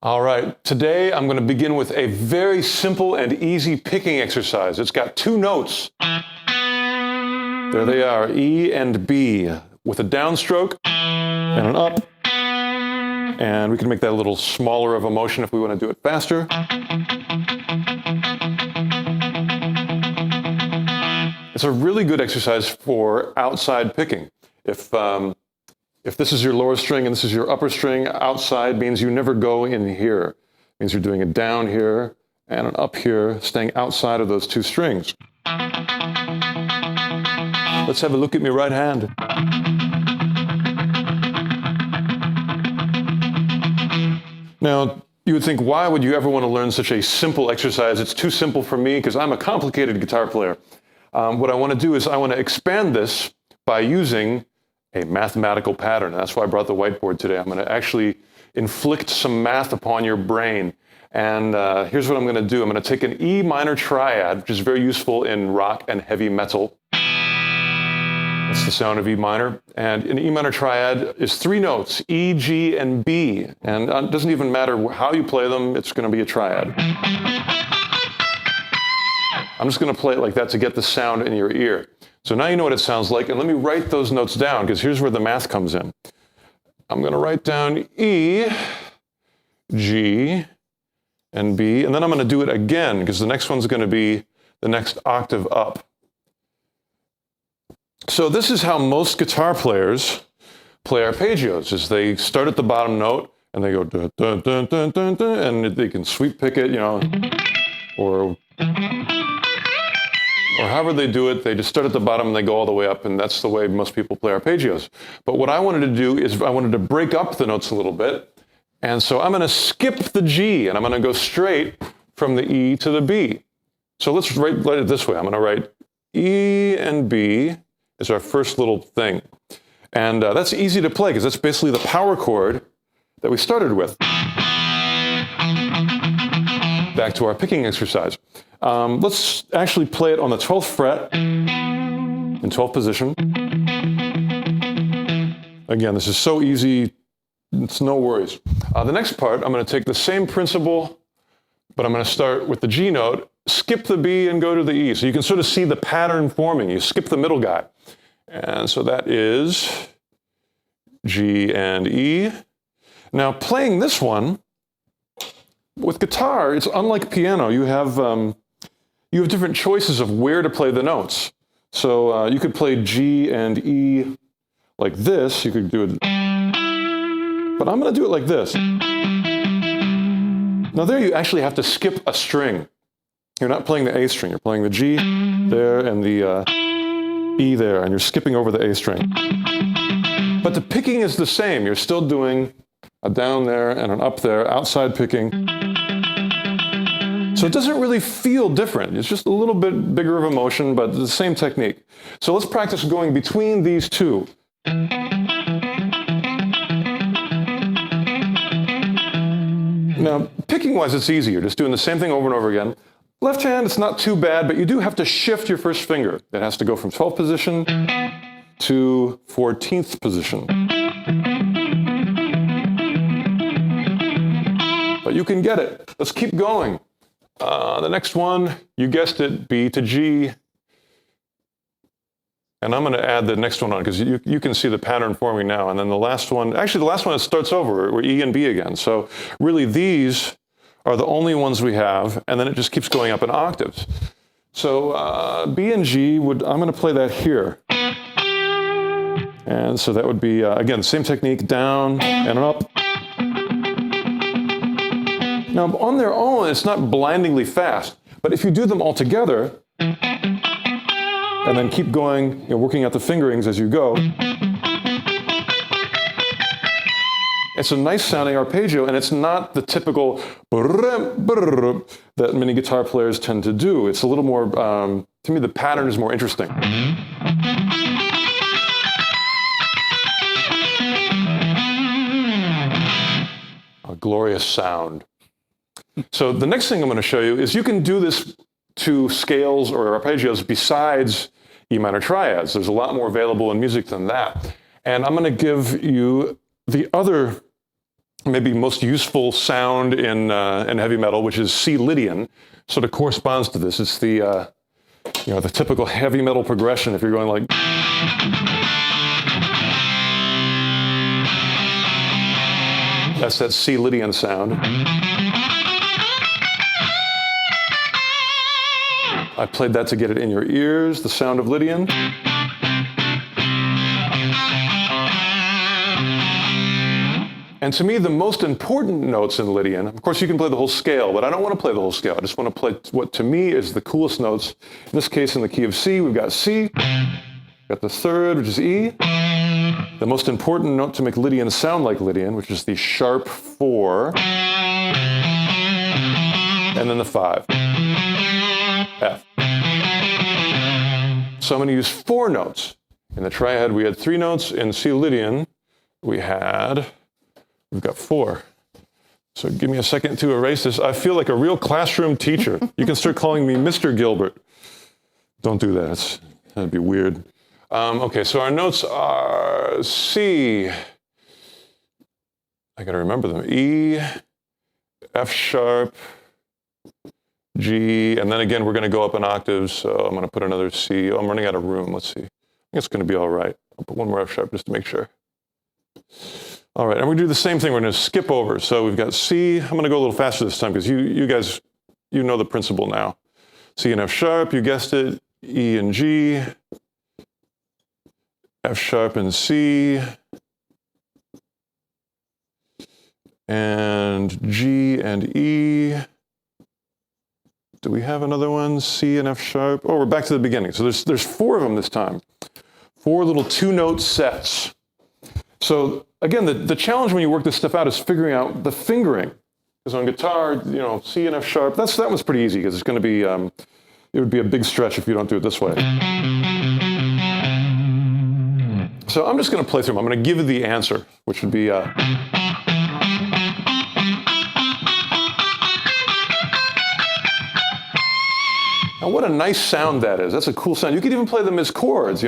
All right, today I'm going to begin with a very simple and easy picking exercise. It's got two notes. There they are, E and B, with a downstroke and an up. And we can make that a little smaller of a motion if we want to do it faster. It's a really good exercise for outside picking. If this is your lower string and this is your upper string, outside means you never go in here. It means you're doing a down here and an up here, staying outside of those two strings. Let's have a look at my right hand. Now, you would think, why would you ever want to learn such a simple exercise? It's too simple for me because I'm a complicated guitar player. What I want to do is I want to expand this by using a mathematical pattern. That's why I brought the whiteboard today. I'm going to actually inflict some math upon your brain. And here's what I'm going to do. I'm going to take an E minor triad, which is very useful in rock and heavy metal. That's the sound of E minor. And an E minor triad is three notes, E, G, and B. And it doesn't even matter how you play them, it's going to be a triad. I'm just going to play it like that to get the sound in your ear. So now you know what it sounds like, and let me write those notes down, because here's where the math comes in. I'm going to write down E, G, and B, and then I'm going to do it again, because the next one's going to be the next octave up. So this is how most guitar players play arpeggios, is they start at the bottom note, and they go dun, dun, dun, dun, dun, dun, and they can sweep pick it, you know, or however they do it, they just start at the bottom and they go all the way up, and that's the way most people play arpeggios. But what I wanted to do is I wanted to break up the notes a little bit, and so I'm going to skip the G, and I'm going to go straight from the E to the B. So let's write it this way. I'm going to write E and B is our first little thing. And that's easy to play, because that's basically the power chord that we started with. Back to our picking exercise. Let's actually play it on the 12th fret in 12th position. Again, this is so easy, it's no worries. The next part, I'm going to take the same principle, but I'm going to start with the G note, skip the B, and go to the E. So you can sort of see the pattern forming. You skip the middle guy. And so that is G and E. Now, playing this one, with guitar, it's unlike piano. You have different choices of where to play the notes. So you could play G and E like this. You could do it, but I'm going to do it like this. Now there you actually have to skip a string. You're not playing the A string. You're playing the G there and the E there, and you're skipping over the A string. But the picking is the same. You're still doing a down there and an up there, outside picking. So it doesn't really feel different. It's just a little bit bigger of a motion, but the same technique. So let's practice going between these two. Now, picking-wise, it's easy. You're just doing the same thing over and over again. Left hand, it's not too bad, but you do have to shift your first finger. It has to go from 12th position to 14th position. But you can get it. Let's keep going. The next one, you guessed it, B to G. And I'm going to add the next one on, because you can see the pattern forming now. And then the last one, actually the last one, it starts over. We're E and B again. So really these are the only ones we have, and then it just keeps going up in octaves. So B and G, I'm going to play that here. And so that would be, again, same technique, down and up. Now, on their own, it's not blindingly fast, but if you do them all together, and then keep going, working out the fingerings as you go, it's a nice sounding arpeggio, and it's not the typical that many guitar players tend to do. It's a little more, to me, the pattern is more interesting. A glorious sound. So the next thing I'm going to show you is you can do this to scales or arpeggios besides E minor triads. There's a lot more available in music than that. And I'm going to give you the other maybe most useful sound in heavy metal, which is C Lydian, sort of corresponds to this. It's the the typical heavy metal progression. If you're going like, that's that C Lydian sound. I played that to get it in your ears, the sound of Lydian. And to me, the most important notes in Lydian, of course you can play the whole scale, but I don't want to play the whole scale. I just want to play what to me is the coolest notes. In this case, in the key of C, we've got C, got the third, which is E. The most important note to make Lydian sound like Lydian, which is the sharp 4, and then the 5, F. So I'm going to use 4 notes. In the triad, we had 3 notes. In C Lydian, we've got 4. So give me a second to erase this. I feel like a real classroom teacher. You can start calling me Mr. Gilbert. Don't do that. That'd be weird. Okay, so our notes are C. I got to remember them. E, F sharp, G, and then again, we're going to go up an octave, so I'm going to put another C. Oh, I'm running out of room. Let's see. I think it's going to be all right. I'll put one more F sharp just to make sure. All right, and we do the same thing. We're going to skip over. So we've got C. I'm going to go a little faster this time because you guys, you know the principle now. C and F sharp, you guessed it. E and G. F sharp and C. And G and E. Do we have another one? C and F sharp. Oh, we're back to the beginning. So there's 4 of them this time. 4 little 2-note sets. So again, the challenge when you work this stuff out is figuring out the fingering. Because on guitar, C and F sharp, that was pretty easy because it's going to be, it would be a big stretch if you don't do it this way. So I'm just going to play through them. I'm going to give you the answer, which would be, now what a nice sound that is. That's a cool sound. You could even play them as chords,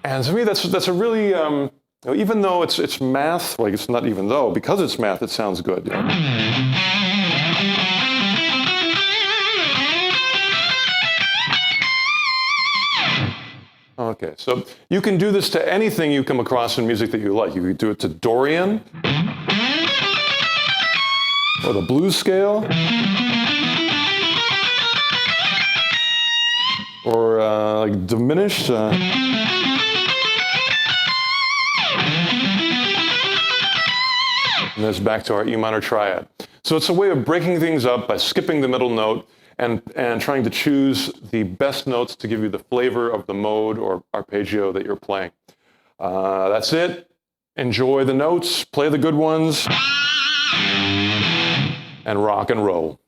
And to me, that's a really, even though it's math, like it's not even though, because it's math, it sounds good. Okay, so you can do this to anything you come across in music that you like. You could do it to Dorian, or the blues scale, or like diminished. And that's back to our E minor triad. So it's a way of breaking things up by skipping the middle note and trying to choose the best notes to give you the flavor of the mode or arpeggio that you're playing. That's it. Enjoy the notes, play the good ones, and rock and roll.